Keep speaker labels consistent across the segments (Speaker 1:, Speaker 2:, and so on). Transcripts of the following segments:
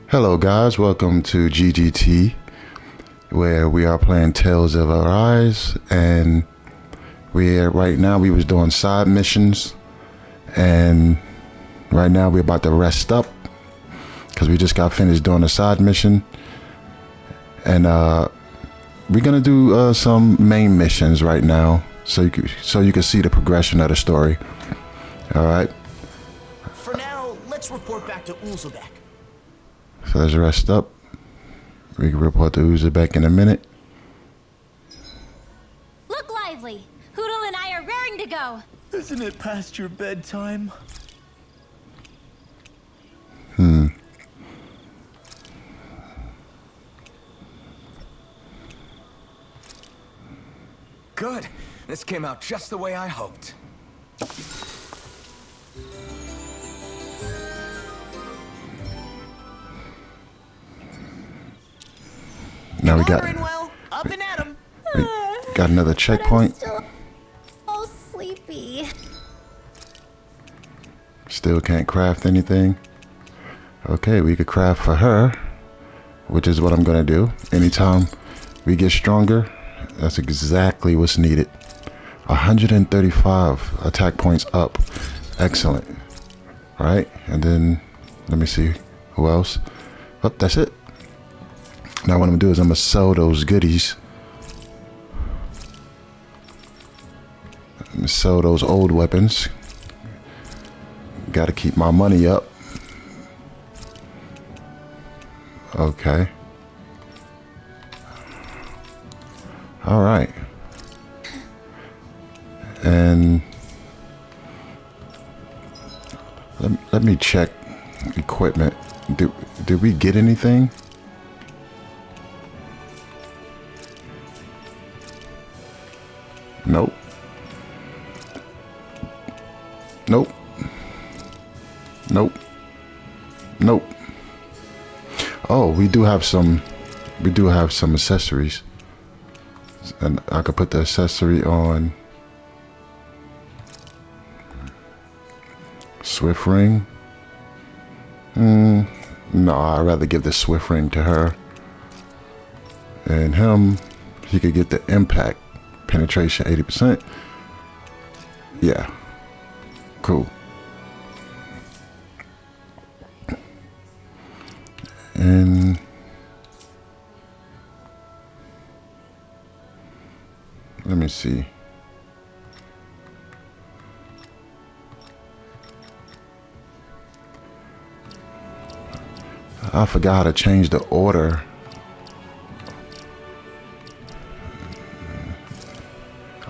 Speaker 1: Hello guys, welcome to GGT, where we are playing Tales of Arise, and right now we was doing side missions, and right now we're about to rest up because we just got finished doing a side mission, and we're gonna do some main missions right now, so you can see the progression of the story. All right.
Speaker 2: For now, let's report back to Uzbek.
Speaker 1: So let's rest up. We can report to Uzbek in a minute.
Speaker 3: Look lively! Hoodle and I are raring to go!
Speaker 2: Isn't it past your bedtime?
Speaker 4: Good. This came out just the way I hoped.
Speaker 1: Now we got
Speaker 2: Well, up and at 'em.
Speaker 1: got another checkpoint.
Speaker 3: Still all sleepy.
Speaker 1: Still can't craft anything. Okay, we could craft for her, which is what I'm gonna do. Anytime we get stronger, that's exactly what's needed. 135 attack points up. Excellent. All right, and then let me see who else. Oh, that's it. Now what I'm gonna do is I'm gonna sell those goodies. I'm gonna sell those old weapons. Gotta keep my money up. Okay. All right. And let me check equipment. Did we get anything? Nope. Nope. Nope. Nope. Oh, we do have some accessories. And I could put the accessory on Swift Ring. No, I'd rather give the Swift Ring to her. And him, he could get the impact. Penetration 80%. Yeah. Cool. And let me see. I forgot how to change the order.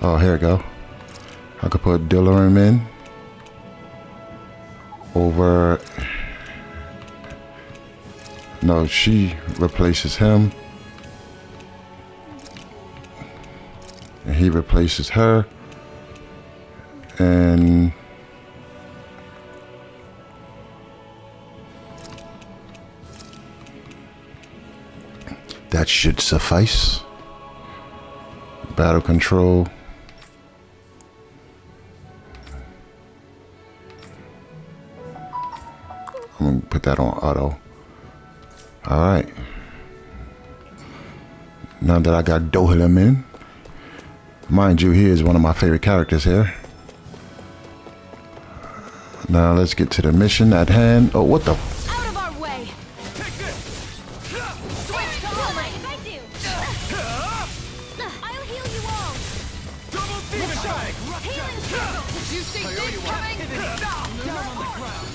Speaker 1: Oh, here we go. I could put Dillarim in over. No, she replaces him. And he replaces her. And that should suffice. Battle control. I'm gonna put that on auto. All right. Now that I got Dohilim in, mind you, he is one of my favorite characters here. Now let's get to the mission at hand. Oh, what the?
Speaker 3: Out of our way!
Speaker 4: Take this!
Speaker 3: Switch, come on, if I do! I'll heal you all!
Speaker 4: Double demon strike!
Speaker 3: Healing circle!
Speaker 5: You see this coming?
Speaker 4: Down on the ground!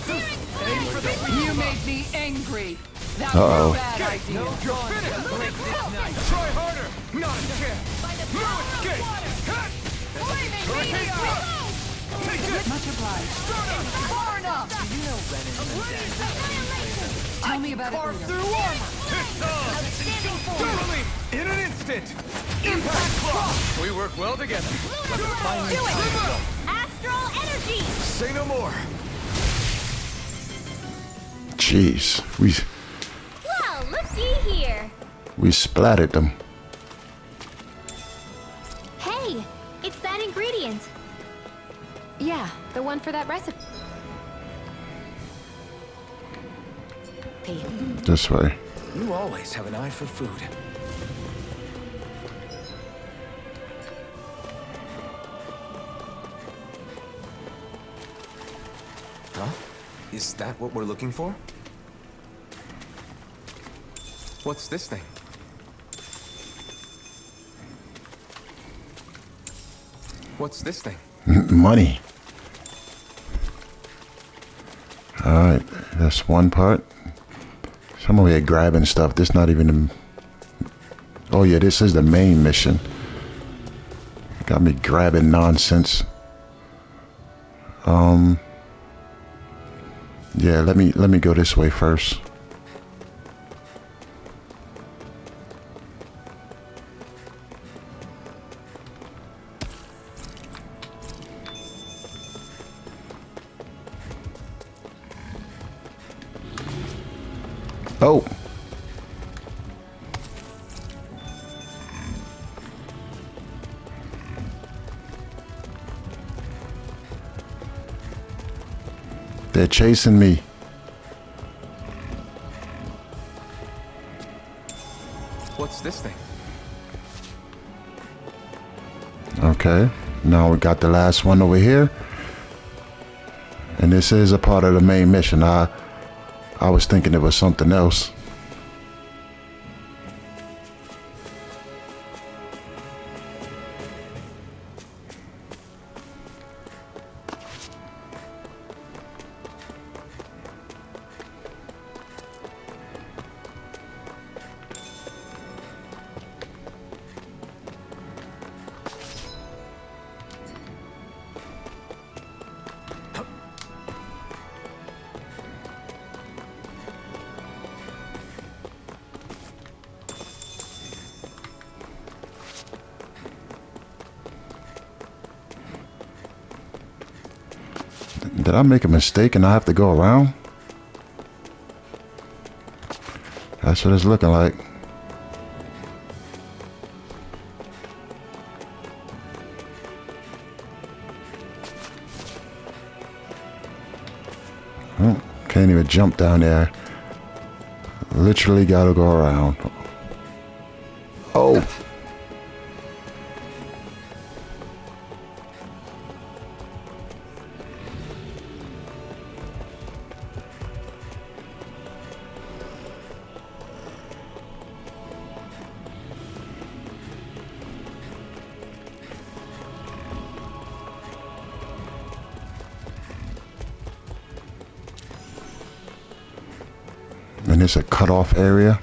Speaker 3: Searing
Speaker 4: Aim for the
Speaker 5: You made me angry. That
Speaker 1: Uh-oh.
Speaker 5: was a bad idea.
Speaker 4: You're finished! Try harder! Not a chance!
Speaker 3: by the
Speaker 4: No
Speaker 3: power of
Speaker 4: escape!
Speaker 3: water!
Speaker 4: Cut!
Speaker 3: Flaming
Speaker 4: Hurricane
Speaker 3: meteor!
Speaker 4: thrust! Take this!
Speaker 5: Much obliged.
Speaker 3: Far enough! Annihilation!
Speaker 5: Tell me about it
Speaker 2: Carve
Speaker 5: later.
Speaker 2: through armor.
Speaker 4: It's on!
Speaker 3: Outstanding force!
Speaker 4: Totally! In an instant! Impact cross! We work well together.
Speaker 3: Lunar blow! Do it! Astral energy!
Speaker 4: Say no more!
Speaker 1: Jeez,
Speaker 3: Well, looky here!
Speaker 1: we splattered them.
Speaker 3: Hey, it's that ingredient.
Speaker 6: Yeah, the one for that recipe. recipe.
Speaker 1: This way.
Speaker 4: You always have an eye for food. Huh? Is that what we're looking for? What's this thing? What's this thing?
Speaker 1: Money. Alright, that's one part. So I'm over here grabbing stuff. This not even the... Oh yeah, this is the main mission. Got me grabbing nonsense. Yeah, let me go this way first. Oh. They're chasing me.
Speaker 4: What's this thing?
Speaker 1: Okay. Now we got the last one over here. And this is a part of the main mission. I was thinking it was something else. Did I make a mistake and I have to go around? That's what it's looking like. Oh, can't even jump down there. Literally gotta go around. Oh! And it's a cutoff area.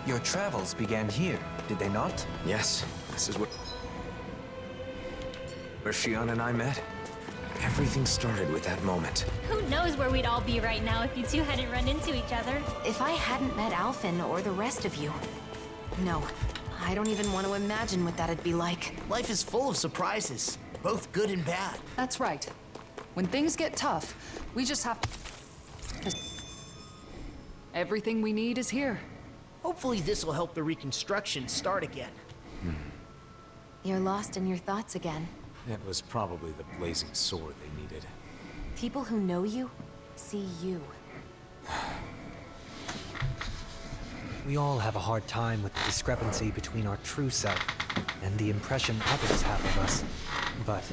Speaker 7: Your travels began here, did they not?
Speaker 4: Yes, this is where Shion and I met. Everything started with that moment.
Speaker 3: Who knows where we'd all be right now if you two hadn't run into each other?
Speaker 6: If I hadn't met Alphen or the rest of you... No, I don't even want to imagine what that'd be like.
Speaker 2: Life is full of surprises, both good and bad.
Speaker 5: That's right. When things get tough, we just have to... Everything we need is here.
Speaker 2: Hopefully this will help the reconstruction start again.
Speaker 6: You're lost in your thoughts again.
Speaker 4: It was probably the blazing sword they needed.
Speaker 6: People who know you see you.
Speaker 7: We all have a hard time with the discrepancy between our true self and the impression others have of us. But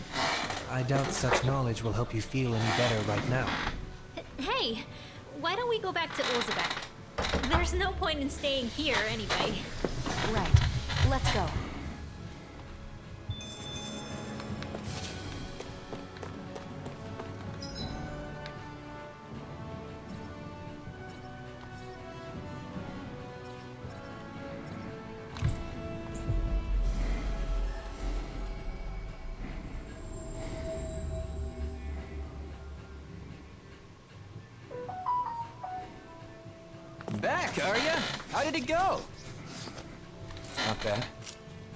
Speaker 7: I doubt such knowledge will help you feel any better right now.
Speaker 3: Hey, why don't we go back to Ulzebek? There's no point in staying here anyway.
Speaker 6: Right. Let's go.
Speaker 7: Back, are ya? How did it go?
Speaker 4: Not bad.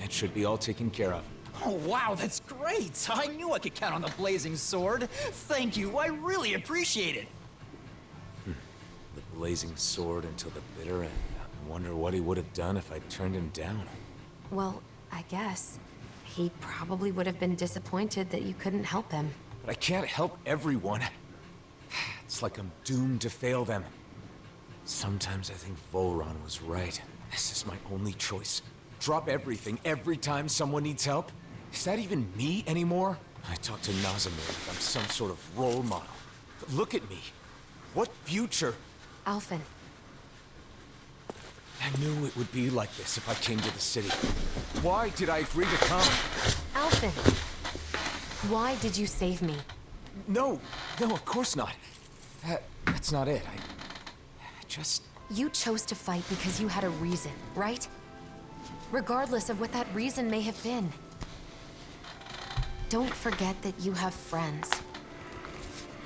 Speaker 4: It should be all taken care of.
Speaker 2: Oh, wow, that's great! I knew I could count on the blazing sword. Thank you, I really appreciate it.
Speaker 4: The blazing sword until the bitter end. I wonder what he would have done if I'd turned him down.
Speaker 6: Well, I guess. He probably would have been disappointed that you couldn't help him.
Speaker 4: But I can't help everyone. It's like I'm doomed to fail them. Sometimes I think Volron was right. This is my only choice. Drop everything every time someone needs help? Is that even me anymore? I talk to Nazimir like I'm some sort of role model. But look at me. What future?
Speaker 6: Alphen,
Speaker 4: I knew it would be like this if I came to the city. Why did I agree to come?
Speaker 6: Alphen! Why did you save me?
Speaker 4: No, of course not. That's not it. I just...
Speaker 6: You chose to fight because you had a reason, right? Regardless of what that reason may have been. Don't forget that you have friends.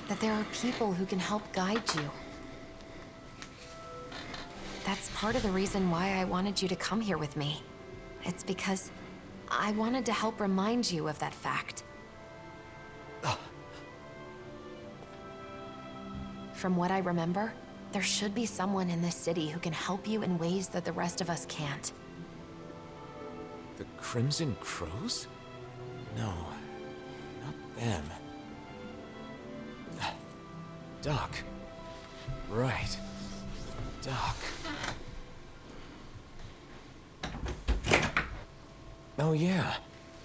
Speaker 6: That there are people who can help guide you. That's part of the reason why I wanted you to come here with me. It's because I wanted to help remind you of that fact. From what I remember, there should be someone in this city who can help you in ways that the rest of us can't.
Speaker 4: The Crimson Crows? No, not them. Doc. Right. Doc. Oh yeah,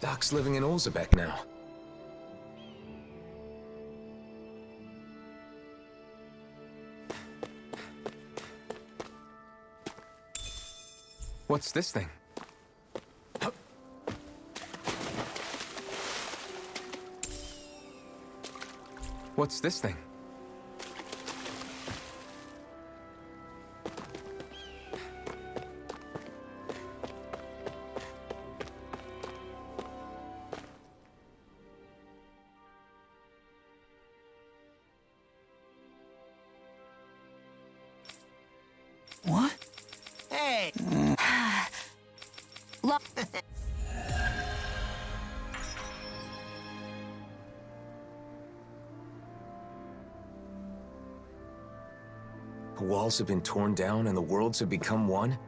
Speaker 4: Doc's living in Olzebek now. What's this thing? What's this thing?
Speaker 2: What? Hey!
Speaker 6: Look.
Speaker 4: The walls have been torn down and the worlds have become one,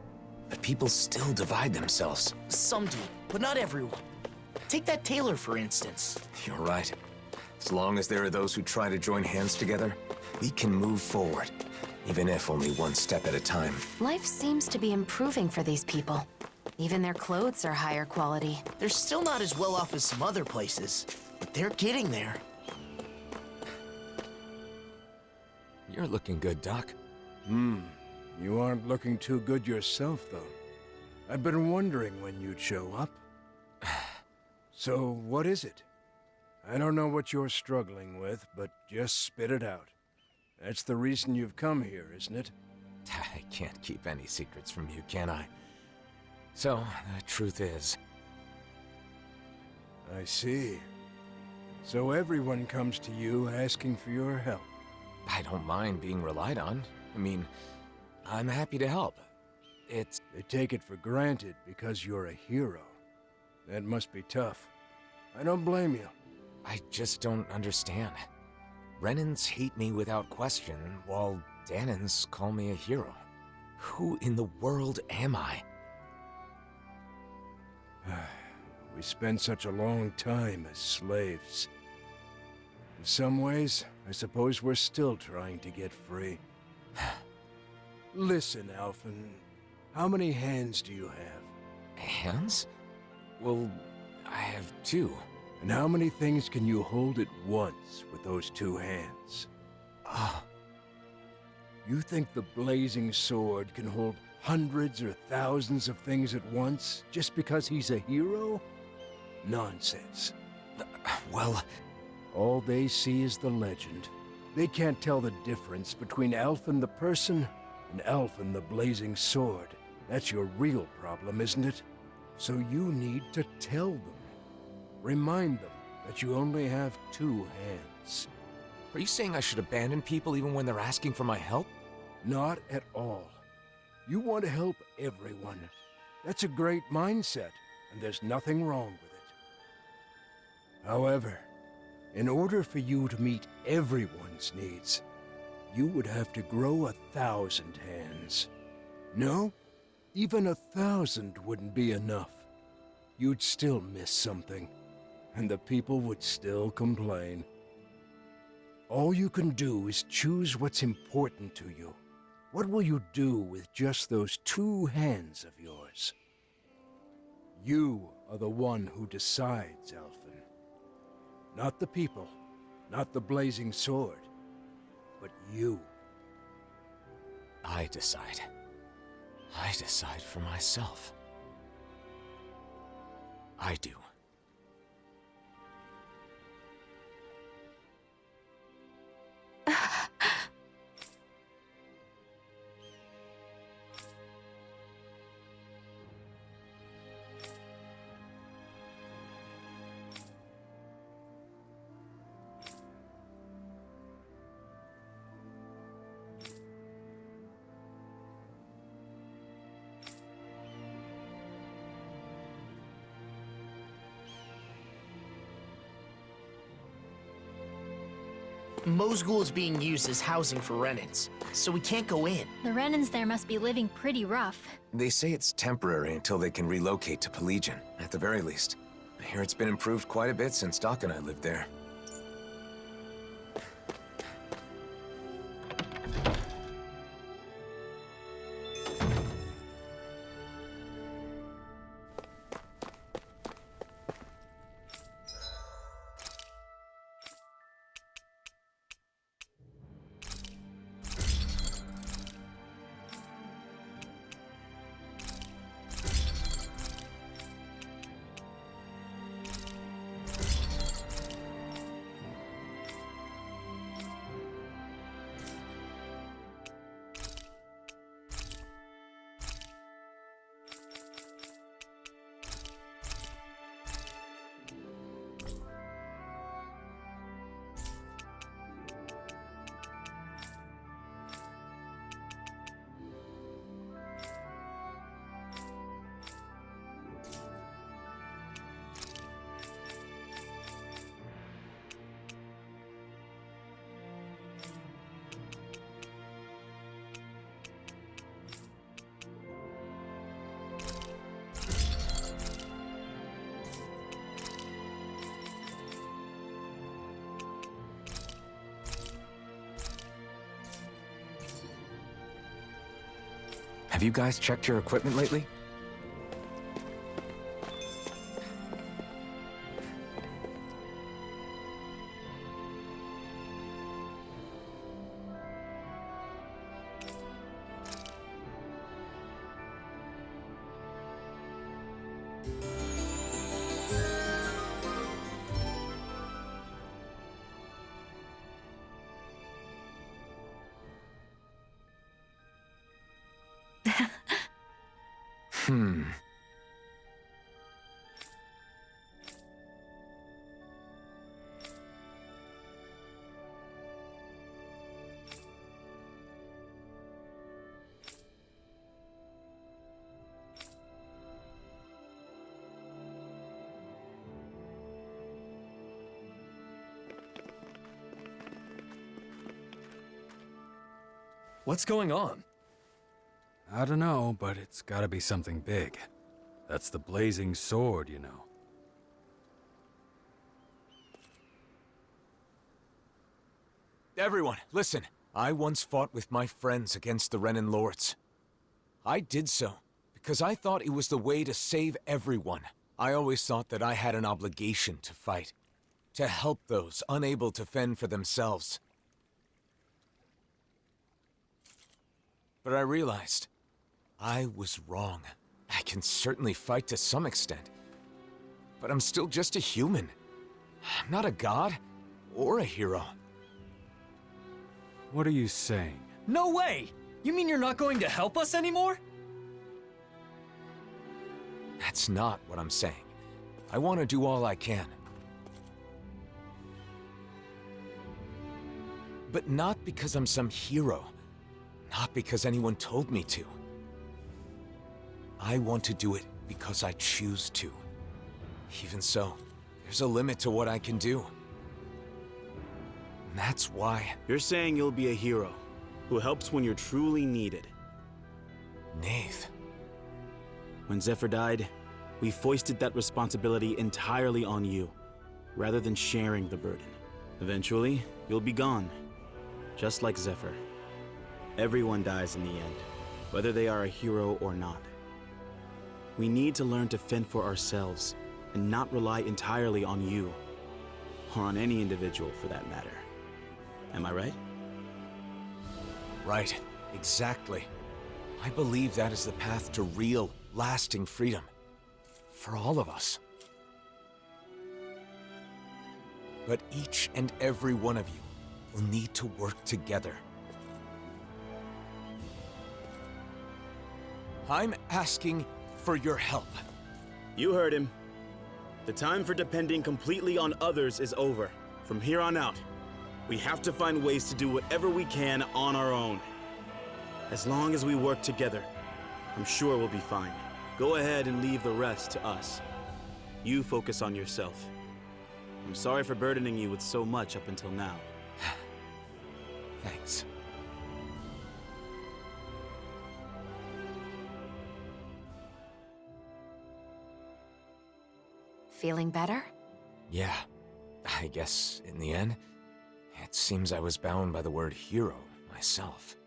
Speaker 4: but people still divide themselves.
Speaker 2: Some do, but not everyone. Take that tailor, for instance.
Speaker 4: You're right. As long as there are those who try to join hands together, we can move forward, even if only one step at a time.
Speaker 6: Life seems to be improving for these people. Even their clothes are higher quality.
Speaker 2: They're still not as well off as some other places, but they're getting there.
Speaker 4: You're looking good, Doc.
Speaker 8: You aren't looking too good yourself, though. I've been wondering when you'd show up. So, what is it? I don't know what you're struggling with, but just spit it out. That's the reason you've come here, isn't it?
Speaker 4: I can't keep any secrets from you, can I? So, the truth is...
Speaker 8: I see. So everyone comes to you asking for your help.
Speaker 4: I don't mind being relied on. I mean, I'm happy to help. It's...
Speaker 8: They take it for granted because you're a hero. That must be tough. I don't blame you.
Speaker 4: I just don't understand. Renans hate me without question, while Danans call me a hero. Who in the world am I?
Speaker 8: We spent such a long time as slaves. In some ways, I suppose we're still trying to get free. Listen, Alphen, how many hands do you have?
Speaker 4: Hands? Well, I have 2.
Speaker 8: And how many things can you hold at once with those 2 hands? You think the blazing sword can hold hundreds or thousands of things at once just because he's a hero? Nonsense.
Speaker 4: Well...
Speaker 8: All they see is the legend. They can't tell the difference between Alphen the person and Alphen the blazing sword. That's your real problem, isn't it? So you need to tell them. Remind them that you only have 2 hands.
Speaker 4: Are you saying I should abandon people even when they're asking for my help?
Speaker 8: Not at all. You want to help everyone. That's a great mindset, and there's nothing wrong with it. However, in order for you to meet everyone's needs, you would have to grow 1,000 hands. No, even 1,000 wouldn't be enough. You'd still miss something, and the people would still complain. All you can do is choose what's important to you. What will you do with just those 2 hands of yours? You are the one who decides, Elfin. Not the people, not the blazing sword, but you.
Speaker 4: I decide. I decide for myself. I do.
Speaker 9: Mosgul is being used as housing for Renans, so we can't go in.
Speaker 3: The Renans there must be living pretty rough.
Speaker 4: They say it's temporary until they can relocate to Pelegion, at the very least. I hear it's been improved quite a bit since Doc and I lived there. Have you guys checked your equipment lately?
Speaker 10: What's going on?
Speaker 11: I don't know, but it's gotta be something big. That's the blazing sword, you know.
Speaker 4: Everyone, listen. I once fought with my friends against the Renan Lords. I did so because I thought it was the way to save everyone. I always thought that I had an obligation to fight, to help those unable to fend for themselves. But I realized I was wrong. I can certainly fight to some extent, but I'm still just a human. I'm not a god or a hero.
Speaker 11: What are you saying?
Speaker 10: No way! You mean you're not going to help us anymore?
Speaker 4: That's not what I'm saying. I want to do all I can. But not because I'm some hero. Not because anyone told me to. I want to do it because I choose to. Even so, there's a limit to what I can do. And that's why...
Speaker 12: You're saying you'll be a hero, who helps when you're truly needed.
Speaker 4: Nath.
Speaker 12: When Zephyr died, we foisted that responsibility entirely on you, rather than sharing the burden. Eventually, you'll be gone, just like Zephyr. Everyone dies in the end, whether they are a hero or not. We need to learn to fend for ourselves, and not rely entirely on you, or on any individual for that matter. Am I right?
Speaker 4: Right, exactly. I believe that is the path to real, lasting freedom. For all of us. But each and every one of you will need to work together. I'm asking for your help.
Speaker 12: You heard him. The time for depending completely on others is over. From here on out, we have to find ways to do whatever we can on our own. As long as we work together, I'm sure we'll be fine. Go ahead and leave the rest to us. You focus on yourself. I'm sorry for burdening you with so much up until now.
Speaker 4: Thanks.
Speaker 6: Feeling better?
Speaker 4: Yeah, I guess in the end, it seems I was bound by the word hero myself.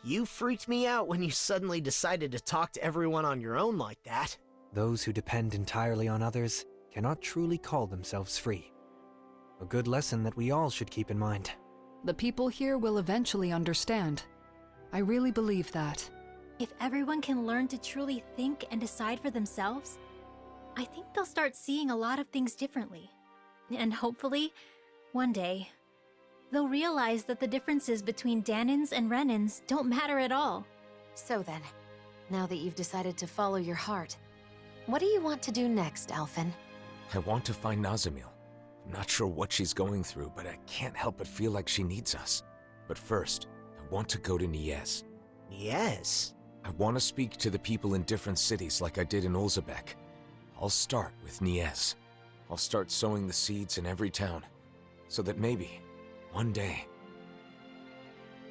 Speaker 9: You freaked me out when you suddenly decided to talk to everyone on your own like that.
Speaker 7: Those who depend entirely on others cannot truly call themselves free. A good lesson that we all should keep in mind.
Speaker 5: The people here will eventually understand. I really believe that.
Speaker 3: If everyone can learn to truly think and decide for themselves, I think they'll start seeing a lot of things differently. And hopefully, one day, they'll realize that the differences between Danins and Renins don't matter at all.
Speaker 6: So then, now that you've decided to follow your heart, what do you want to do next, Alphen?
Speaker 4: I want to find Nazamil. I'm not sure what she's going through, but I can't help but feel like she needs us. But first, I want to go to Niez.
Speaker 9: Niez?
Speaker 4: I want to speak to the people in different cities like I did in Olzebek. I'll start with Niez. I'll start sowing the seeds in every town, so that maybe, one day...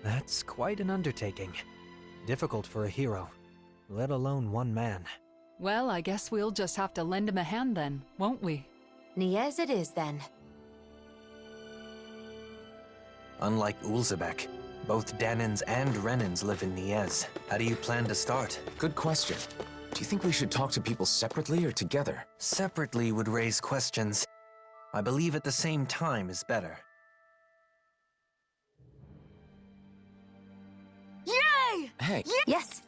Speaker 7: That's quite an undertaking. Difficult for a hero, let alone one man.
Speaker 5: Well, I guess we'll just have to lend him a hand then, won't we?
Speaker 6: Niez it is then.
Speaker 7: Unlike Ulzebek, both Danins and Renins live in Niez. How do you plan to start?
Speaker 4: Good question. Do you think we should talk to people separately or together?
Speaker 7: Separately would raise questions. I believe at the same time is better.
Speaker 6: Yay!
Speaker 4: Hey.
Speaker 6: Yes.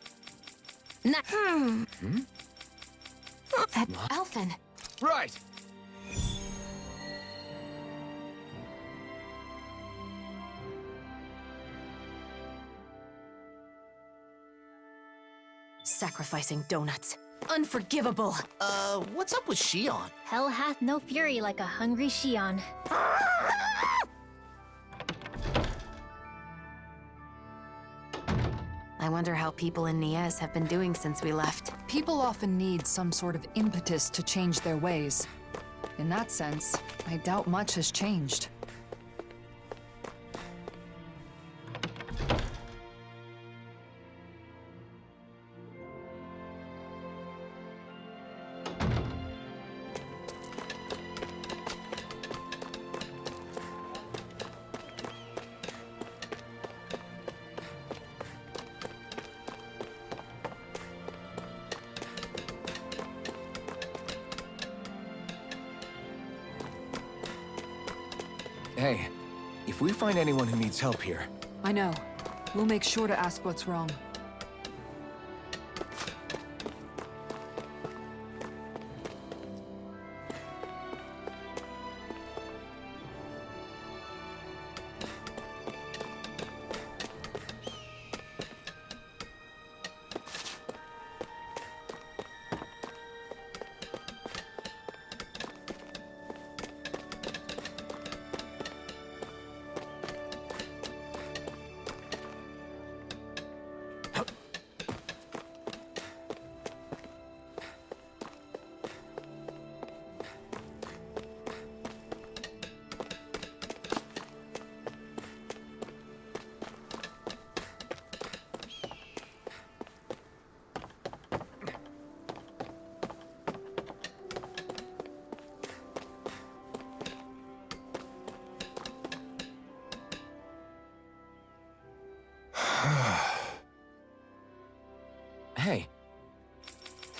Speaker 6: Alphen.
Speaker 4: Right!
Speaker 6: Sacrificing donuts. Unforgivable.
Speaker 9: What's up with Shion?
Speaker 3: Hell hath no fury like a hungry Shion.
Speaker 6: I wonder how people in Niez have been doing since we left.
Speaker 5: People often need some sort of impetus to change their ways. In that sense, I doubt much has changed.
Speaker 4: Hey, if we find anyone who needs help here...
Speaker 5: I know. We'll make sure to ask what's wrong.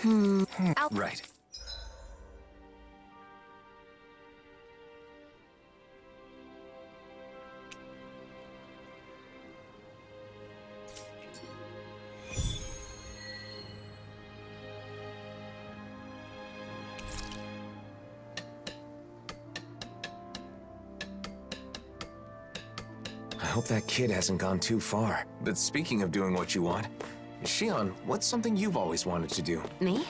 Speaker 4: Right. I hope that kid hasn't gone too far. But speaking of doing what you want, Shion, what's something you've always wanted to do?
Speaker 6: Me?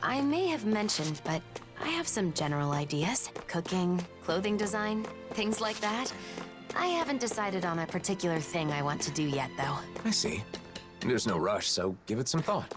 Speaker 6: I may have mentioned, but I have some general ideas. Cooking, clothing design, things like that. I haven't decided on a particular thing I want to do yet, though.
Speaker 4: I see. There's no rush, so give it some thought.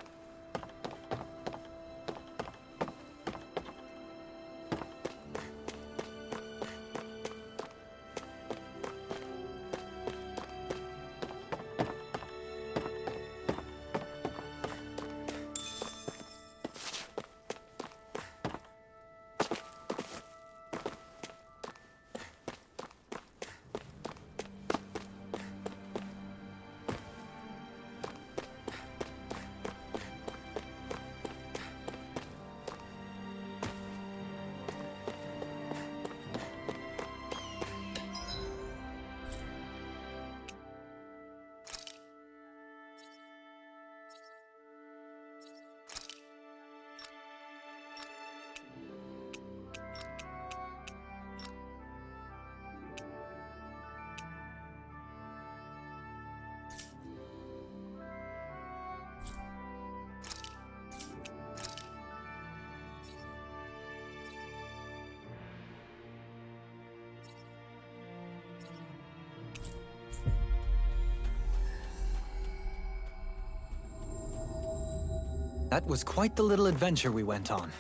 Speaker 7: That was quite the little adventure we went on.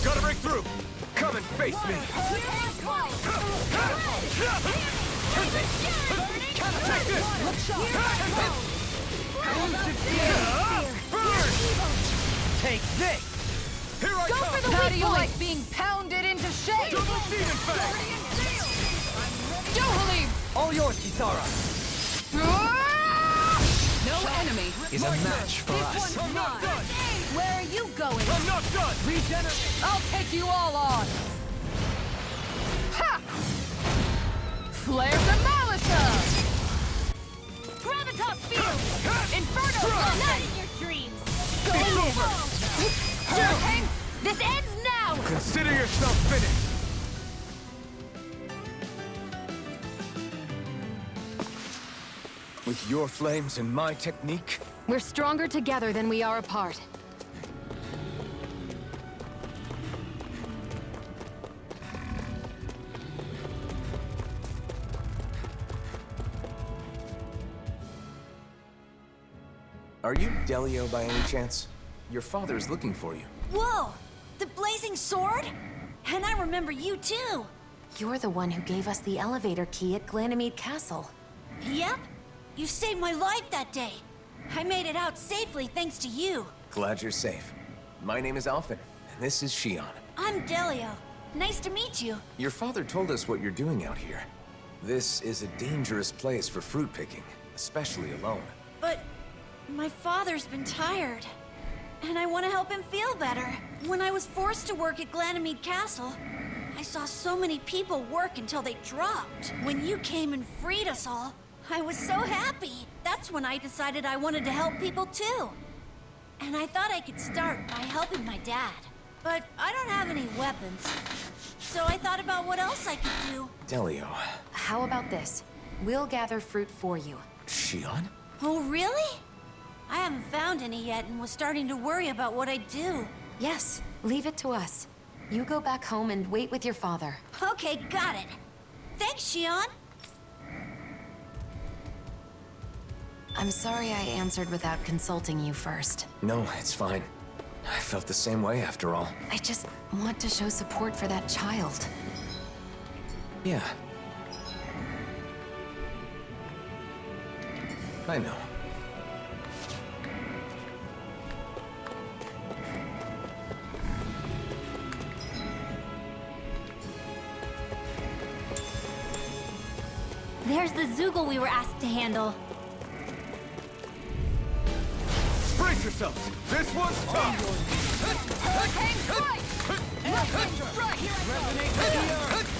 Speaker 4: Gotta break through! Come and face me! Take this!
Speaker 10: Take this!
Speaker 4: Here I
Speaker 5: Go
Speaker 4: come!
Speaker 5: for the How do you like being pounded into shape?
Speaker 4: Double demon fang!
Speaker 5: Go, Halim!
Speaker 10: All yours, Kisara.
Speaker 5: No enemy
Speaker 10: Is a match for us.
Speaker 4: I'm not done!
Speaker 5: Where are you going?
Speaker 4: I'm not done!
Speaker 10: Regenerate.
Speaker 5: I'll take you all on! Ha! Flare the Malisa!
Speaker 3: Gravitas field!
Speaker 5: Inferno!
Speaker 3: Not in your dreams!
Speaker 4: It's over!
Speaker 3: Hurricane, this ends now!
Speaker 4: Consider yourself finished! With your flames and my technique,
Speaker 6: We're stronger together than we are apart.
Speaker 4: are you Delio by any chance? Your father's looking for you.
Speaker 3: Whoa! The blazing sword? And I remember you too!
Speaker 6: You're the one who gave us the elevator key at Ganymede Castle.
Speaker 3: Yep. You saved my life that day. I made it out safely thanks to you.
Speaker 4: Glad you're safe. My name is Alphen, and this is Shion.
Speaker 3: I'm Delio. Nice to meet you.
Speaker 4: Your father told us what you're doing out here. This is a dangerous place for fruit picking, especially alone.
Speaker 3: But my father's been tired. And I want to help him feel better. When I was forced to work at Ganymede Castle, I saw so many people work until they dropped. When you came and freed us all, I was so happy. That's when I decided I wanted to help people too. And I thought I could start by helping my dad. But I don't have any weapons. So I thought about what else I could do.
Speaker 4: Delio.
Speaker 6: How about this? We'll gather fruit for you.
Speaker 4: Shion?
Speaker 3: Oh, really? I haven't found any yet and was starting to worry about what I'd do.
Speaker 6: Yes, leave it to us. You go back home and wait with your father.
Speaker 3: Okay, got it. Thanks, Shion.
Speaker 6: I'm sorry I answered without consulting you first.
Speaker 4: No, it's fine. I felt the same way after all.
Speaker 6: I just want to show support for that child.
Speaker 4: Yeah. I know.
Speaker 3: There's the Zoogle we were asked to handle.
Speaker 4: Brace yourselves! This one's tough!
Speaker 5: Hurricane strike! Lightning strike!
Speaker 10: Resonate with the earth!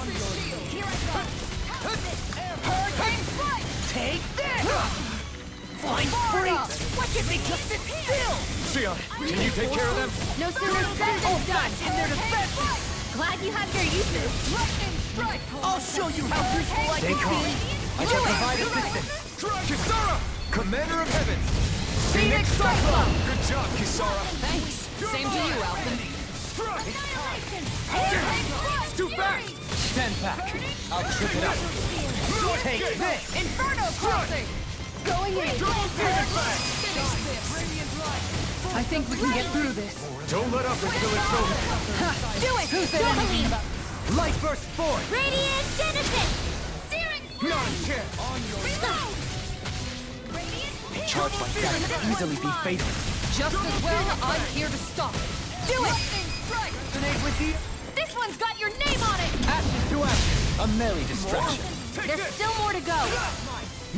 Speaker 5: Use this shield! Here I go! Hurricane strike!
Speaker 10: Take this! Flying
Speaker 5: Far
Speaker 10: freaks!
Speaker 5: up.
Speaker 10: Why can't they just sit still?
Speaker 4: Sion, can you take care of them?
Speaker 3: No sooner said than done.
Speaker 10: In their defense!
Speaker 3: Glad you have your uses.
Speaker 5: Lightning strike!
Speaker 10: I'll show you how useful I can be! I can provide assistance!
Speaker 4: Kisara! Commander of Heaven!
Speaker 5: Phoenix Cyclone!
Speaker 4: Good job, Kisara!
Speaker 5: Thanks. Same to you, Alphen.
Speaker 4: It's too fast!
Speaker 10: Stand back. I'll trip it up. Take this!
Speaker 5: Inferno crossing! Going in! I think we can get through this.
Speaker 4: Don't let up until it's over.
Speaker 5: Do it! Who said anything about...
Speaker 10: Light burst forth!
Speaker 3: Radiant Genesis!
Speaker 4: Not a chance!
Speaker 10: A charge like that could easily be fatal.
Speaker 5: Just as well, I'm here to stop it. Do it! Lightning strike!
Speaker 10: Resonate with the...
Speaker 5: This one's got your name on it!
Speaker 10: Ashes to ashes. A merry distraction.
Speaker 3: There's still more to go.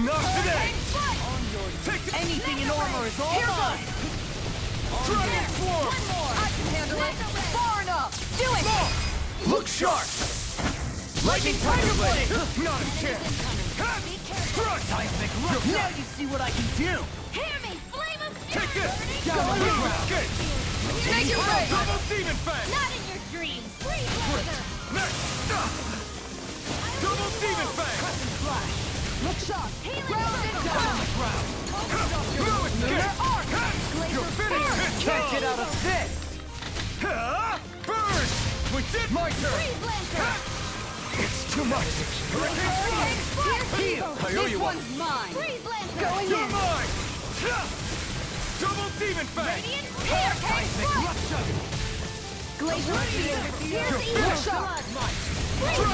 Speaker 4: Not today!
Speaker 10: Anything in armor is all
Speaker 5: Here
Speaker 10: mine!
Speaker 4: Transform!
Speaker 5: One more! I can handle it! Far enough! Do it!
Speaker 4: Look sharp! Lightning Tiger Blade! Not a chance!
Speaker 10: Seismic rock! Now you see what I can do!
Speaker 3: Hear me, flame of
Speaker 4: Take this!
Speaker 10: Down on the ground!
Speaker 4: Escape!
Speaker 5: Make it rain!
Speaker 4: Double Demon Fang!
Speaker 3: Not in your dreams. Freeze laser.
Speaker 4: Next! Double Demon Fang!
Speaker 5: Look sharp! Ground and
Speaker 10: Down on the ground!
Speaker 4: No escape! You're finished!
Speaker 10: Can't get out of this!
Speaker 4: Burn! We did my turn! It's too much! Hurricane
Speaker 5: Heal!
Speaker 4: I owe you one!
Speaker 5: One's mine!
Speaker 3: Freeze laser.
Speaker 5: Going
Speaker 4: You're
Speaker 5: in!
Speaker 4: mine! Double Demon Fang!
Speaker 5: Hurricane strike! Glacial field!
Speaker 3: Here's
Speaker 5: Look
Speaker 3: evil
Speaker 5: sharp!
Speaker 3: blood. Freeze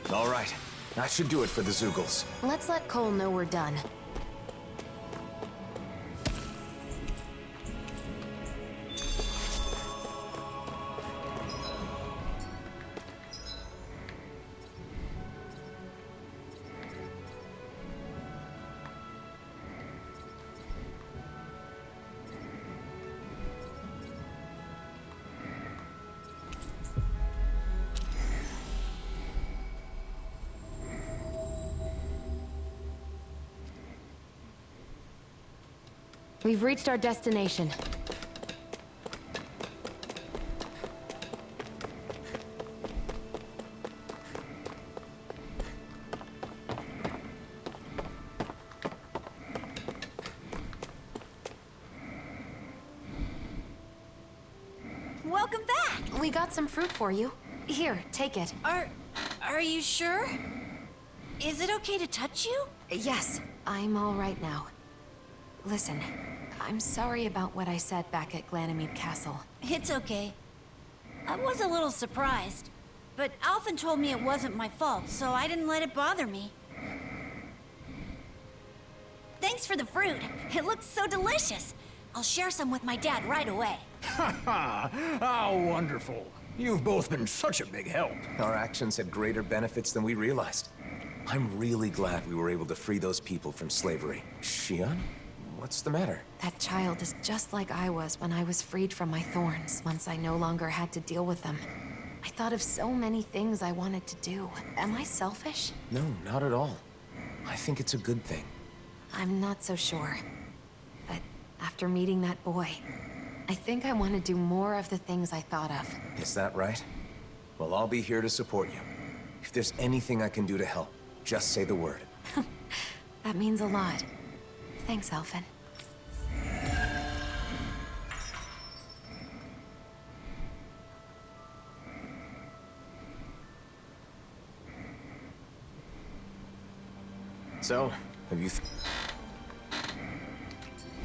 Speaker 3: laser.
Speaker 4: All right. That should do it for the Zoogles.
Speaker 6: Let's let Cole know we're done. We've reached our destination.
Speaker 3: Welcome back.
Speaker 6: We got some fruit for you. Here, take it.
Speaker 3: Are you sure? Is it okay to touch you?
Speaker 6: Yes, I'm all right now. Listen, I'm sorry about what I said back at Glanamede Castle.
Speaker 3: It's okay. I was a little surprised, but Alphen told me it wasn't my fault, so I didn't let it bother me. Thanks for the fruit. It looks so delicious. I'll share some with my dad right away.
Speaker 10: How wonderful. You've both been such a big help.
Speaker 4: Our actions had greater benefits than we realized. I'm really glad we were able to free those people from slavery. Xion? What's the matter?
Speaker 6: That child is just like I was when I was freed from my thorns, once I no longer had to deal with them. I thought of so many things I wanted to do. Am I selfish?
Speaker 4: No, not at all. I think it's a good thing.
Speaker 6: I'm not so sure. But after meeting that boy, I think I want to do more of the things I thought of.
Speaker 4: Is that right? Well, I'll be here to support you. If there's anything I can do to help, just say the word.
Speaker 6: That means a lot. Thanks, Alphen.
Speaker 4: So, have you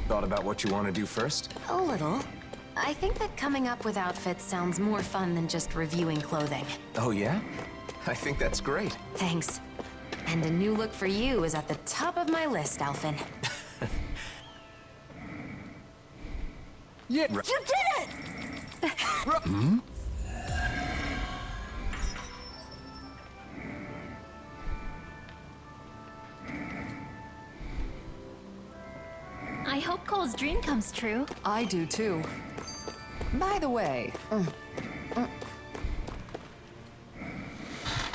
Speaker 4: thought about what you want to do first?
Speaker 6: A little. I think that coming up with outfits sounds more fun than just reviewing clothing.
Speaker 4: Oh, yeah? I think that's great.
Speaker 6: Thanks. And a new look for you is at the top of my list, Alphen.
Speaker 10: Yeah.
Speaker 3: You did it! dream comes true.
Speaker 5: I do too. By the way,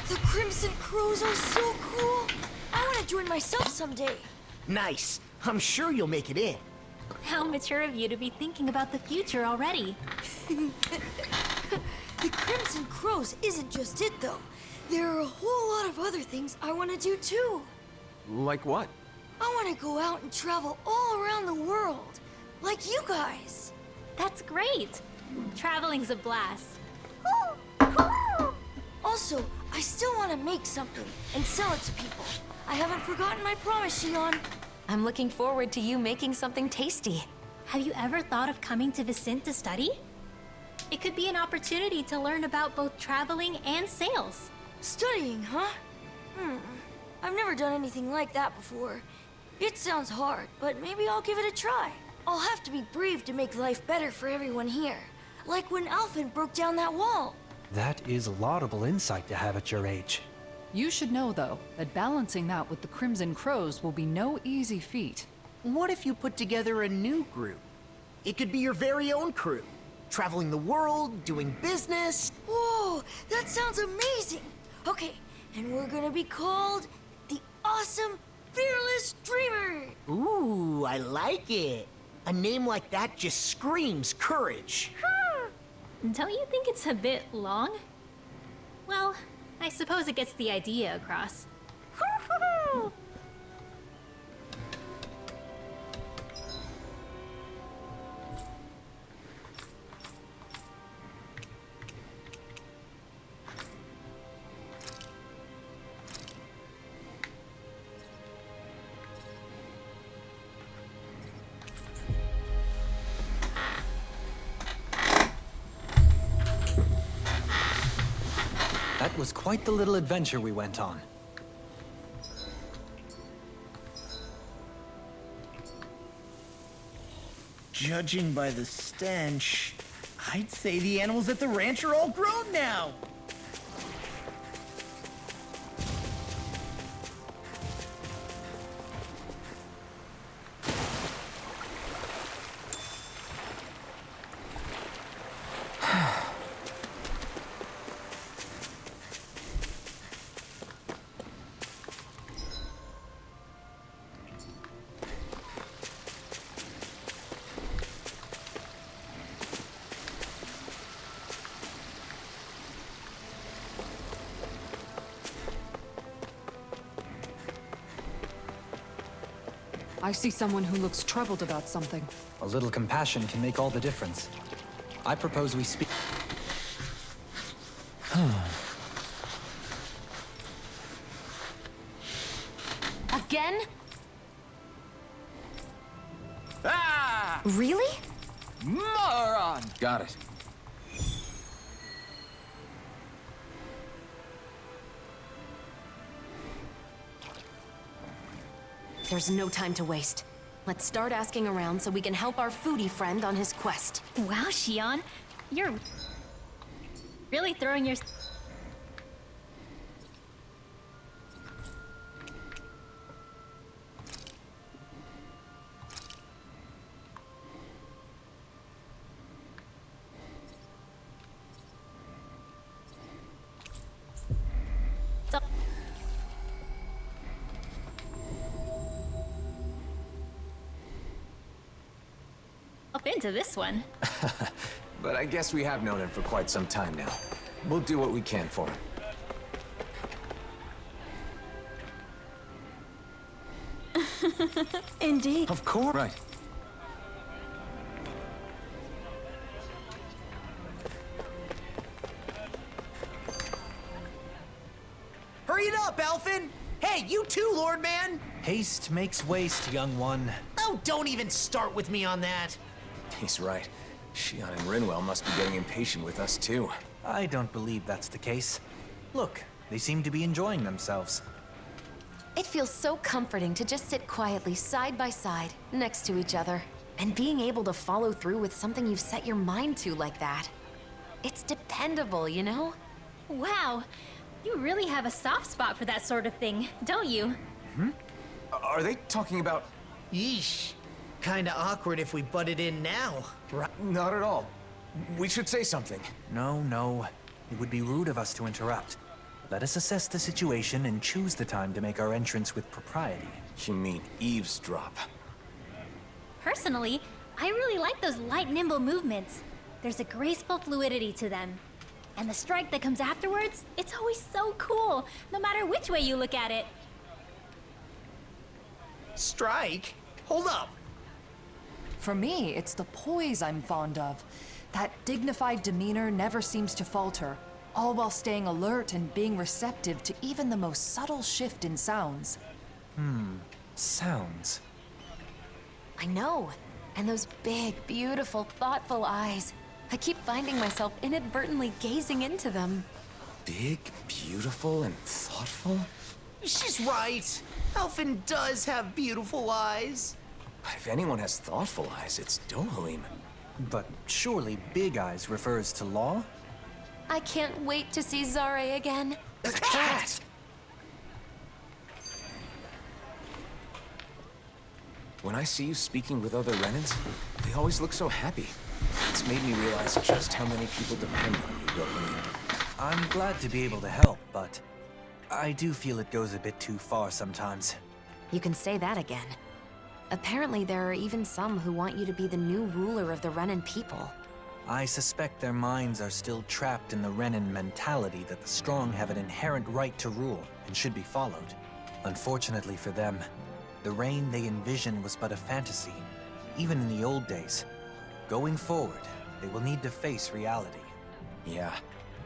Speaker 13: The Crimson Crows are so cool! I want to join myself someday.
Speaker 9: Nice. I'm sure you'll make it in.
Speaker 3: How mature of you to be thinking about the future already.
Speaker 13: The Crimson Crows isn't just it, though. There are a whole lot of other things I want to do, too.
Speaker 4: Like what?
Speaker 13: I want to go out and travel all around the world, like you guys.
Speaker 3: That's great. Traveling's a blast.
Speaker 13: Also, I still want to make something and sell it to people. I haven't forgotten my promise, Shion.
Speaker 6: I'm looking forward to you making something tasty.
Speaker 3: Have you ever thought of coming to Vicent to study? It could be an opportunity to learn about both traveling and sales.
Speaker 13: Studying, huh? I've never done anything like that before. It sounds hard, but maybe I'll give it a try. I'll have to be brave to make life better for everyone here. Like when Alphen broke down that wall.
Speaker 7: That is laudable insight to have at your age.
Speaker 5: you should know, though, that balancing that with the Crimson Crows will be no easy feat.
Speaker 9: What if you put together a new group? It could be your very own crew. Traveling the world, doing business.
Speaker 13: Whoa, that sounds amazing! Okay, and we're gonna be called the Awesome Fearless Dreamer!
Speaker 9: Ooh, I like it. A name like that just screams courage.
Speaker 3: Don't you think it's a bit long? Well, I suppose it gets the idea across.
Speaker 7: That was quite the little adventure we went on.
Speaker 2: Judging by the stench, I'd say the animals at the ranch are all grown now.
Speaker 5: I see someone who looks troubled about something.
Speaker 7: A little compassion can make all the difference. I propose we speak.
Speaker 6: Again?
Speaker 10: Ah!
Speaker 6: Really?
Speaker 10: Moron!
Speaker 11: Got it.
Speaker 6: There's no time to waste. Let's start asking around so we can help our foodie friend on his quest.
Speaker 3: Wow, Shion, you're really throwing your... up into this one.
Speaker 4: But I guess we have known him for quite some time now. We'll do what we can for him.
Speaker 13: Indeed.
Speaker 11: Of course. Right.
Speaker 9: Hurry it up, Alphen! Hey, you too, Lord Man!
Speaker 7: Haste makes waste, young one.
Speaker 9: Oh, don't even start with me on that.
Speaker 4: He's right. Shion and Rinwell must be getting impatient with us, too.
Speaker 7: I don't believe that's the case. Look, they seem to be enjoying themselves.
Speaker 6: It feels so comforting to just sit quietly side by side, next to each other. And being able to follow through with something you've set your mind to like that. It's dependable, you know?
Speaker 3: Wow, you really have a soft spot for that sort of thing, don't you?
Speaker 4: Are they talking about...
Speaker 9: Yeesh. Kinda awkward if we butted in now, right?
Speaker 4: Not at all. We should say something.
Speaker 7: No. It would be rude of us to interrupt. Let us assess the situation and choose the time to make our entrance with propriety.
Speaker 4: You mean eavesdrop?
Speaker 3: Personally, I really like those light, nimble movements. There's a graceful fluidity to them. And the strike that comes afterwards, it's always so cool, no matter which way you look at it.
Speaker 9: Strike? Hold up.
Speaker 5: For me, it's the poise I'm fond of. That dignified demeanor never seems to falter, all while staying alert and being receptive to even the most subtle shift in sounds.
Speaker 7: Sounds.
Speaker 6: I know. And those big, beautiful, thoughtful eyes. I keep finding myself inadvertently gazing into them.
Speaker 4: Big, beautiful, and thoughtful?
Speaker 9: She's right. Elfin does have beautiful eyes.
Speaker 4: But if anyone has thoughtful eyes, it's Dohalim.
Speaker 7: But surely Big Eyes refers to Law?
Speaker 6: I can't wait to see Zare again.
Speaker 4: The cat! When I see you speaking with other Renans, they always look so happy. It's made me realize just how many people depend on you, Dohalim.
Speaker 7: I'm glad to be able to help, but I do feel it goes a bit too far sometimes.
Speaker 6: You can say that again. Apparently there are even some who want you to be the new ruler of the Renan people.
Speaker 7: I suspect their minds are still trapped in the Renan mentality that the strong have an inherent right to rule and should be followed. Unfortunately for them, the reign they envision was but a fantasy, even in the old days. Going forward, they will need to face reality.
Speaker 4: Yeah,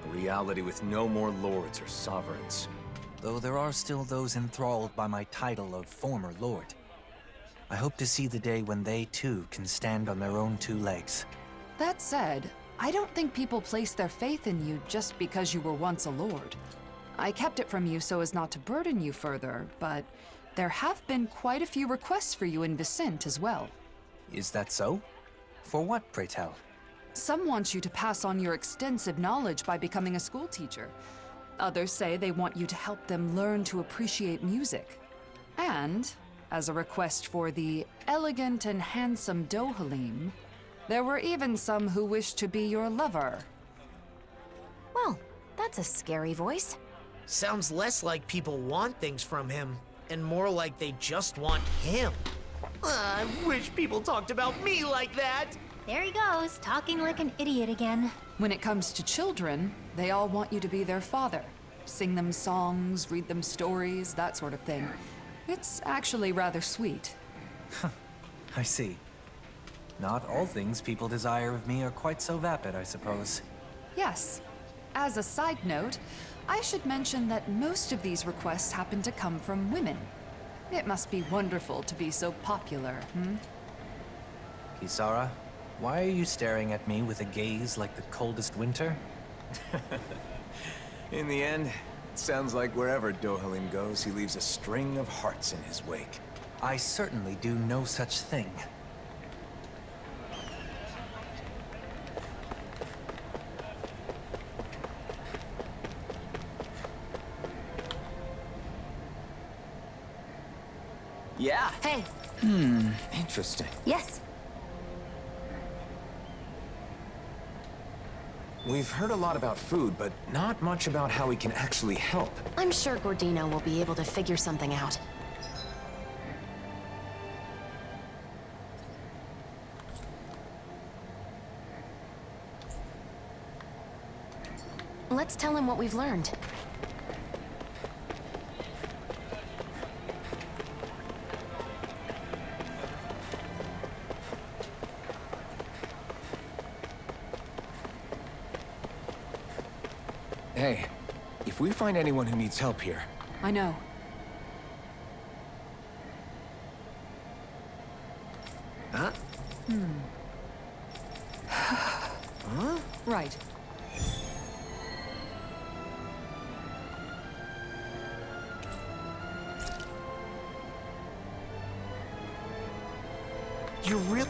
Speaker 4: a reality with no more lords or sovereigns.
Speaker 7: Though there are still those enthralled by my title of former lord. I hope to see the day when they too can stand on their own two legs.
Speaker 5: That said, I don't think people place their faith in you just because you were once a lord. I kept it from you so as not to burden you further, but there have been quite a few requests for you in Vicent as well.
Speaker 7: Is that so? For what, pray tell?
Speaker 5: Some want you to pass on your extensive knowledge by becoming a schoolteacher. Others say they want you to help them learn to appreciate music. And, as a request for the elegant and handsome Dohalim, there were even some who wished to be your lover.
Speaker 6: Well, that's a scary voice.
Speaker 9: Sounds less like people want things from him, and more like they just want him. I wish people talked about me like that.
Speaker 3: There he goes, talking like an idiot again.
Speaker 5: When it comes to children, they all want you to be their father. Sing them songs, read them stories, that sort of thing. It's actually rather sweet.
Speaker 7: I see. Not all things people desire of me are quite so vapid, I suppose.
Speaker 5: Yes. As a side note, I should mention that most of these requests happen to come from women. It must be wonderful to be so popular,
Speaker 7: Kisara, why are you staring at me with a gaze like the coldest winter?
Speaker 4: In the end, it sounds like wherever Dohalim goes, he leaves a string of hearts in his wake.
Speaker 7: I certainly do no such thing.
Speaker 4: Yeah.
Speaker 6: Hey.
Speaker 4: Interesting.
Speaker 6: Yes.
Speaker 4: We've heard a lot about food, but not much about how we can actually help.
Speaker 6: I'm sure Gordino will be able to figure something out. Let's tell him what we've learned.
Speaker 4: Hey, if we find anyone who needs help here...
Speaker 5: I know.
Speaker 9: Huh? Huh?
Speaker 5: Right.
Speaker 9: You're real...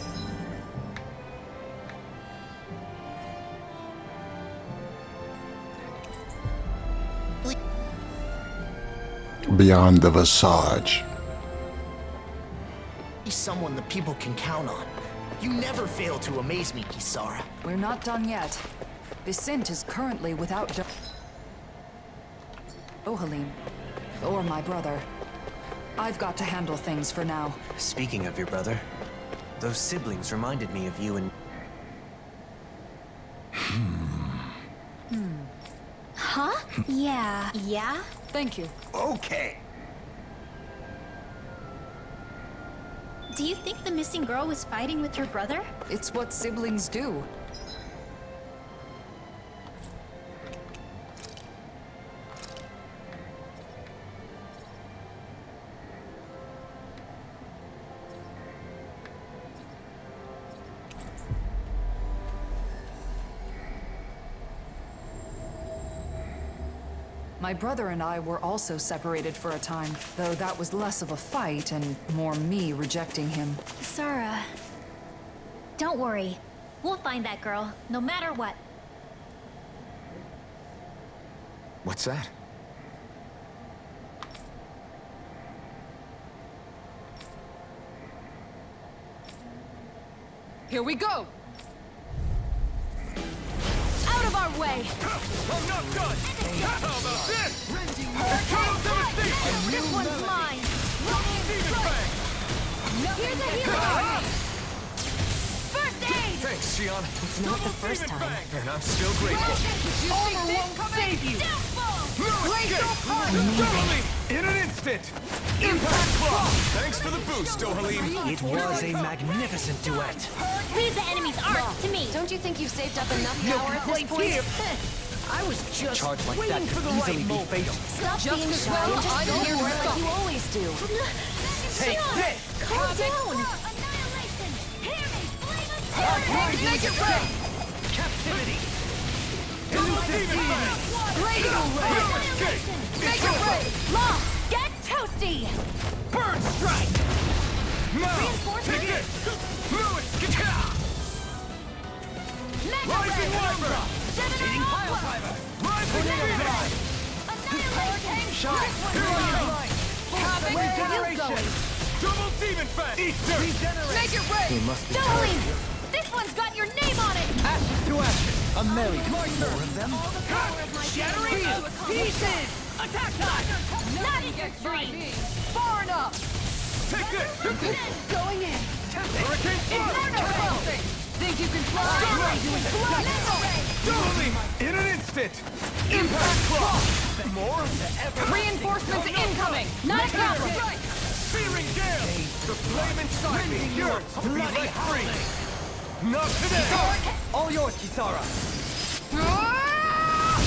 Speaker 1: Beyond the visage.
Speaker 9: always someone the people can count on. You never fail to amaze me, Kisara.
Speaker 5: We're not done yet. Vicente is currently without Halim, or my brother. I've got to handle things for now.
Speaker 2: Speaking of your brother, those siblings reminded me of you and...
Speaker 3: Huh? Yeah. Yeah?
Speaker 5: Thank you.
Speaker 10: Okay.
Speaker 3: Do you think the missing girl was fighting with her brother?
Speaker 5: It's what siblings do. My brother and I were also separated for a time, though that was less of a fight and more me rejecting him.
Speaker 3: Sarah. Don't worry. We'll find that girl, no matter what.
Speaker 4: What's that?
Speaker 5: Here we go!
Speaker 13: Out of our way!
Speaker 10: I'm not done! How about this?
Speaker 13: This one's mine! Here's a hero! First aid!
Speaker 4: Thanks, Shion.
Speaker 6: It's not the first time.
Speaker 4: And I'm still grateful.
Speaker 10: Armor won't save you! In an instant! Impact Claw! Thanks for the boost, Halim.
Speaker 2: It was a magnificent duet.
Speaker 3: Leave the enemy's art to me!
Speaker 6: Don't you think you've saved up enough
Speaker 9: No
Speaker 6: power at this
Speaker 9: complaints
Speaker 6: point?
Speaker 9: here. I was just
Speaker 2: Charge like
Speaker 9: waiting
Speaker 2: that
Speaker 9: for the
Speaker 2: could
Speaker 9: right
Speaker 2: easily be
Speaker 9: moment.
Speaker 2: fatal.
Speaker 6: Stop
Speaker 5: Just
Speaker 6: being
Speaker 5: as
Speaker 6: shy
Speaker 5: well,
Speaker 6: and just
Speaker 5: I'm
Speaker 6: go
Speaker 5: here
Speaker 6: for
Speaker 5: to
Speaker 6: it like
Speaker 5: stop.
Speaker 6: you always do.
Speaker 10: Take this!
Speaker 3: Calm down!
Speaker 5: Make it rain!
Speaker 10: Captivity! Elusive Fang!
Speaker 5: Radial ray!
Speaker 10: No escape!
Speaker 5: Make
Speaker 10: It's
Speaker 5: it
Speaker 10: over!
Speaker 5: rain!
Speaker 3: Law, get toasty!
Speaker 10: Burn Strike! Now! Take it! Lewis! Rising Wyvern! Rotating Pile Driver! Rising Phoenix! Shine! Here I come! Regeneration! Double Demon Fang! Eat dirt!
Speaker 5: Make it rain!
Speaker 3: Jolene! This one's got your name on it!
Speaker 10: Ashes to ashes! A merry more of them!
Speaker 5: Shattering pieces! Attack time!
Speaker 3: Not in your dreams!
Speaker 5: Far enough!
Speaker 10: Take this!
Speaker 5: Going in!
Speaker 10: Hurricane
Speaker 5: Inferno! Think you can fly?
Speaker 10: Dueling! In an instant! Impact Claw! More?
Speaker 5: Reinforcements incoming! Not a problem!
Speaker 10: Searing Gale! The flame inside me! Yours! To be let free! Not today! All yours, Kisara! Not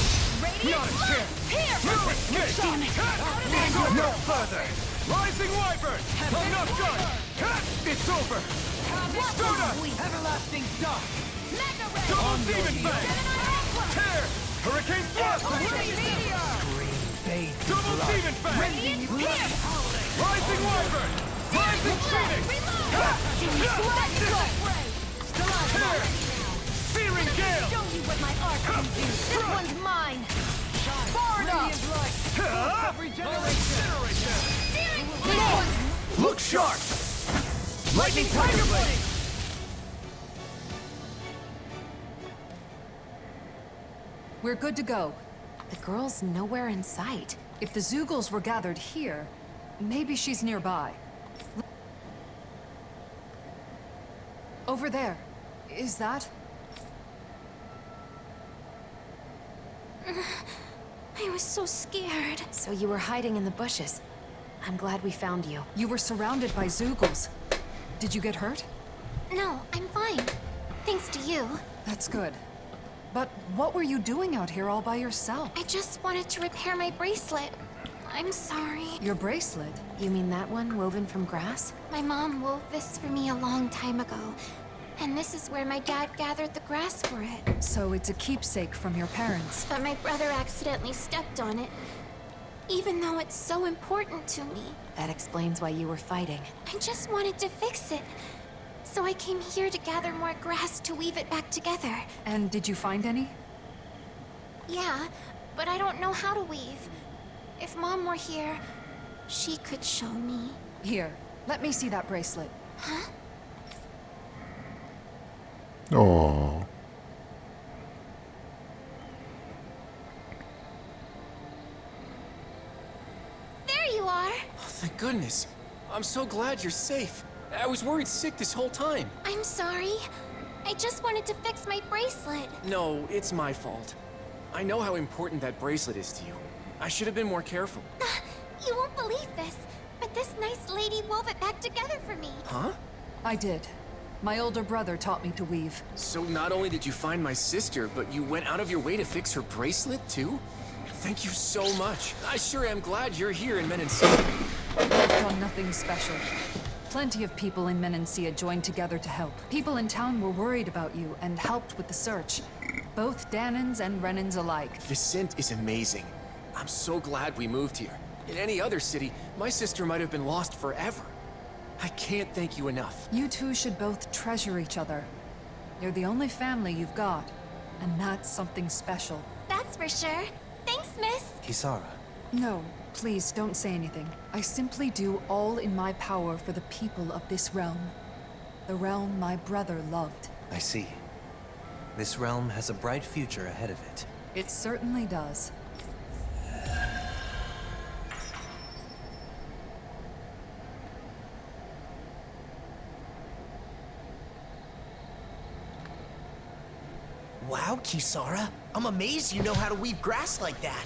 Speaker 10: a chance! No escape! No further! Rising Wyvern! I'm not done! It's over! Soda! Everlasting Dust! Double Demon Fang! Tear! Hurricane Thrust! Double Demon Fang! Rising Wyvern! Rising Phoenix! Tear! Searing Gale!
Speaker 3: Show you what my art can do! This one's mine!
Speaker 5: Far enough!
Speaker 10: Incineration! Look sharp! Lightning Tiger Blade!
Speaker 5: We're good to go.
Speaker 6: The girl's nowhere in sight.
Speaker 5: If the Zeugles were gathered here, maybe she's nearby. Over there. Is that?
Speaker 13: I was so scared.
Speaker 6: So you were hiding in the bushes. I'm glad we found you.
Speaker 5: You were surrounded by Zeugles. Did you get hurt?
Speaker 13: No, I'm fine. Thanks to you.
Speaker 5: That's good. But what were you doing out here all by yourself?
Speaker 13: I just wanted to repair my bracelet. I'm sorry.
Speaker 5: Your bracelet?
Speaker 6: You mean that one woven from grass?
Speaker 13: My mom wove this for me a long time ago. And this is where my dad gathered the grass for it.
Speaker 5: So it's a keepsake from your parents.
Speaker 13: But my brother accidentally stepped on it. Even though it's so important to me.
Speaker 6: That explains why you were fighting.
Speaker 13: I just wanted to fix it. So I came here to gather more grass to weave it back together.
Speaker 5: And did you find any?
Speaker 13: Yeah, but I don't know how to weave. If Mom were here, she could show me.
Speaker 5: Here, let me see that bracelet.
Speaker 1: Oh.
Speaker 6: There you are.
Speaker 4: Oh, thank goodness. I'm so glad you're safe. I was worried sick this whole time.
Speaker 6: I'm sorry. I just wanted to fix my bracelet.
Speaker 4: No, it's my fault. I know how important that bracelet is to you. I should have been more careful.
Speaker 6: You won't believe this, but this nice lady wove it back together for me.
Speaker 4: Huh?
Speaker 5: I did. My older brother taught me to weave.
Speaker 4: So not only did you find my sister, but you went out of your way to fix her bracelet, too? Thank you so much. I sure am glad you're here in Menancia.
Speaker 5: I've done nothing special. Plenty of people in Menancia joined together to help. People in town were worried about you and helped with the search. Both Danans and Renans alike.
Speaker 4: This scent is amazing. I'm so glad we moved here. In any other city, my sister might have been lost forever. I can't thank you enough.
Speaker 5: You two should both treasure each other. You're the only family you've got, and that's something special.
Speaker 6: That's for sure. Thanks, miss.
Speaker 7: Kisara.
Speaker 5: No, please don't say anything. I simply do all in my power for the people of this realm. The realm my brother loved.
Speaker 7: I see. This realm has a bright future ahead of it.
Speaker 5: It certainly does.
Speaker 9: Wow, Kisara. I'm amazed you know how to weave grass like that.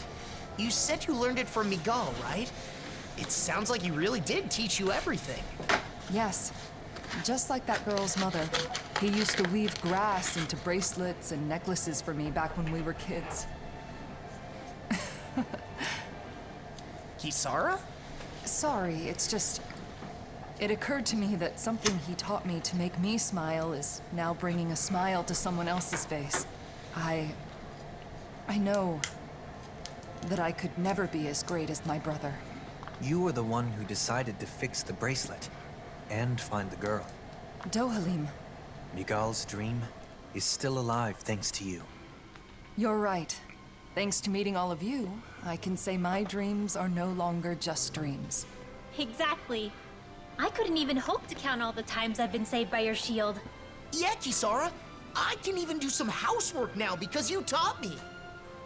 Speaker 9: You said you learned it from Miguel, right? It sounds like he really did teach you everything.
Speaker 5: Yes. Just like that girl's mother. He used to weave grass into bracelets and necklaces for me back when we were kids.
Speaker 9: Kisara?
Speaker 5: Sorry, it's just... It occurred to me that something he taught me to make me smile is now bringing a smile to someone else's face. I know that I could never be as great as my brother.
Speaker 7: You were the one who decided to fix the bracelet and find the girl.
Speaker 5: Dohalim.
Speaker 7: Miguel's dream is still alive thanks to you.
Speaker 5: You're right. Thanks to meeting all of you, I can say my dreams are no longer just dreams.
Speaker 3: Exactly. I couldn't even hope to count all the times I've been saved by your shield.
Speaker 9: Yeah, Kisara. I can even do some housework now because you taught me.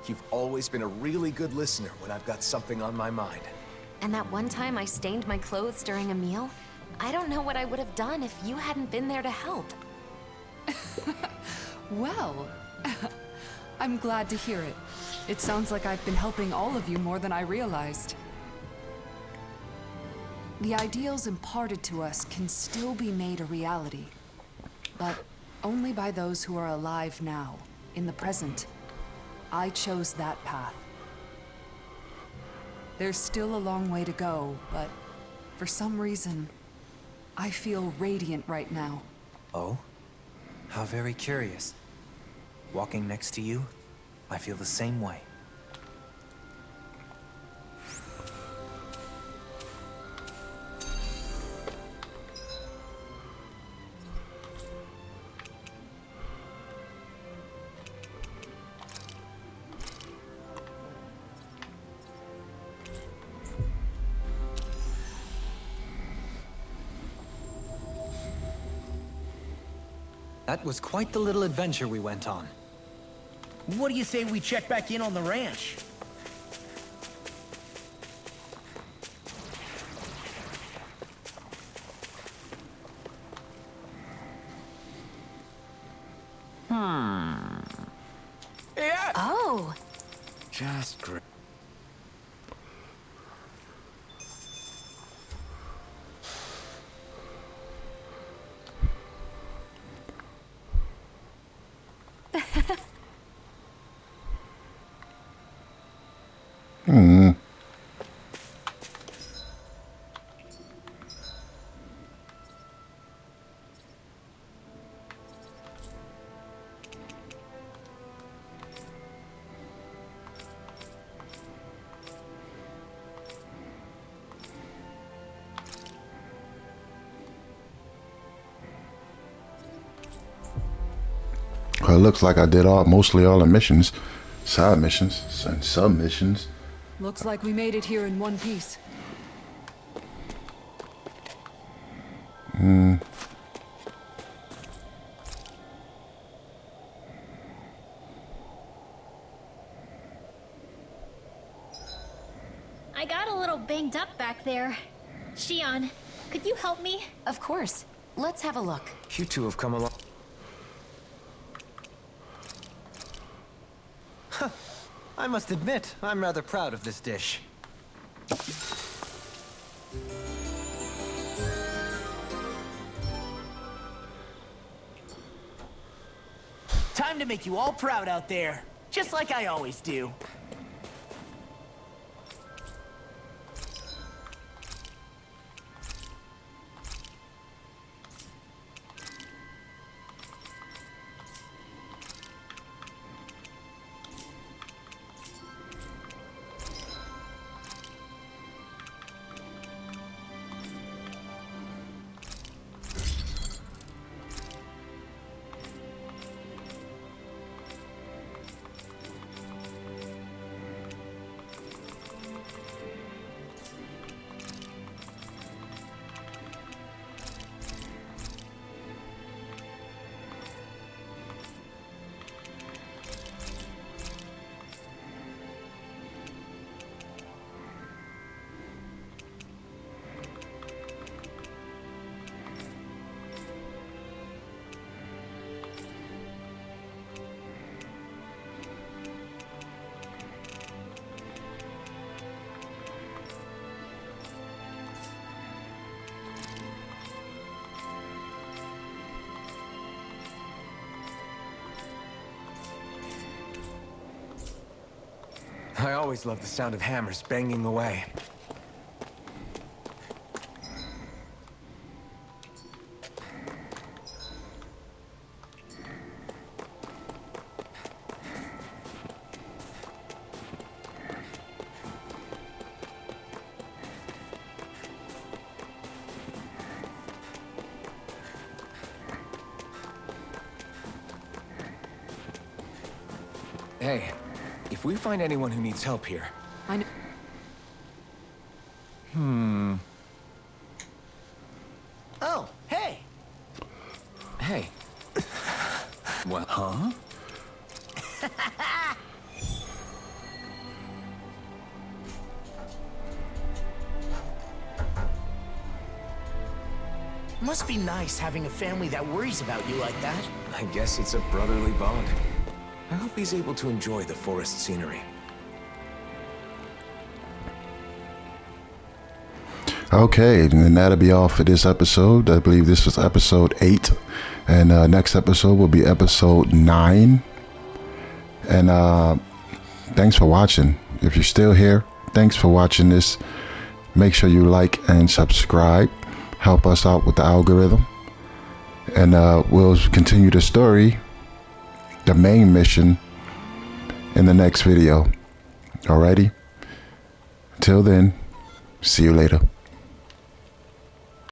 Speaker 4: You've always been a really good listener when I've got something on my mind.
Speaker 6: And that one time I stained my clothes during a meal, I don't know what I would have done if you hadn't been there to help.
Speaker 5: Well, I'm glad to hear it. It sounds like I've been helping all of you more than I realized. The ideals imparted to us can still be made a reality, but only by those who are alive now, in the present. I chose that path. There's still a long way to go, but for some reason, I feel radiant right now.
Speaker 7: Oh? How very curious. Walking next to you, I feel the same way. That was quite the little adventure we went on.
Speaker 9: What do you say we check back in on the ranch?
Speaker 4: Yeah!
Speaker 6: Oh!
Speaker 8: Just great.
Speaker 1: It looks like I did mostly all the missions, side missions, and sub missions.
Speaker 5: Looks like we made it here in one piece.
Speaker 3: I got a little banged up back there. Shion, could you help me?
Speaker 6: Of course. Let's have a look.
Speaker 4: You two have come along.
Speaker 2: I must admit, I'm rather proud of this dish.
Speaker 9: Time to make you all proud out there, just like I always do.
Speaker 4: I always love the sound of hammers banging away. Hey, if we find anyone who needs help here...
Speaker 5: I know.
Speaker 9: Oh, hey!
Speaker 4: Hey. Well, huh?
Speaker 9: Must be nice having a family that worries about you like that.
Speaker 4: I guess it's a brotherly bond. I hope he's able to enjoy the forest scenery.
Speaker 1: Okay, and that'll be all for this episode. I believe this was episode 8, and next episode will be episode 9. And thanks for watching. If you're still here, thanks for watching this. Make sure you like and subscribe. Help us out with the algorithm, and we'll continue the story, the main mission, in the next video. Alrighty, till then, see you later.